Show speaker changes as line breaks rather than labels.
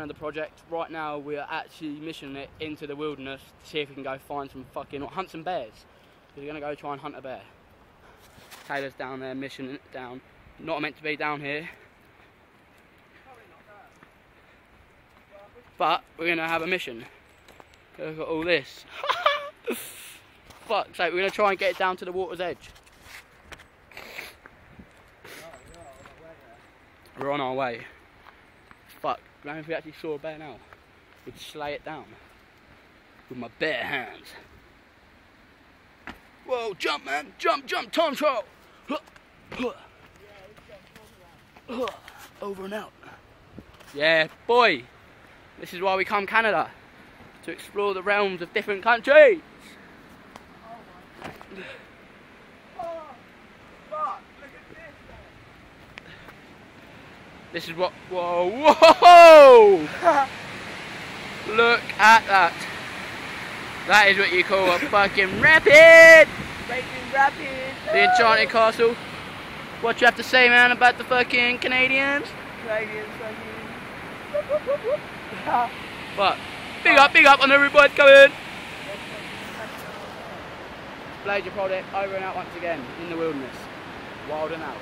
of the project. Right now we are actually missioning it into the wilderness to see if we can go find some fucking, or hunt some bears. We're going to go try and hunt a bear. Taylor's down there missioning it down. Not meant to be down here. But we're going to have a mission. Look at all this. Fuck's sake, we're going to try and get it down to the water's edge. We're on our way. Fuck, imagine if we actually saw a bear now. We'd slay it down. With my bare hands. Whoa, jump man, jump, jump, Tonto! Over and out. Yeah, boy! This is why we come Canada. To explore the realms of different countries. This is what, whoa, whoa! Look at that. That is what you call a fucking rapid! Raging rapid! The Enchanted Castle. What you have to say, man, about the fucking Canadians?
Canadians,
But, big up on everybody coming! Slaydown project over and out once again, in the wilderness. Wild and out.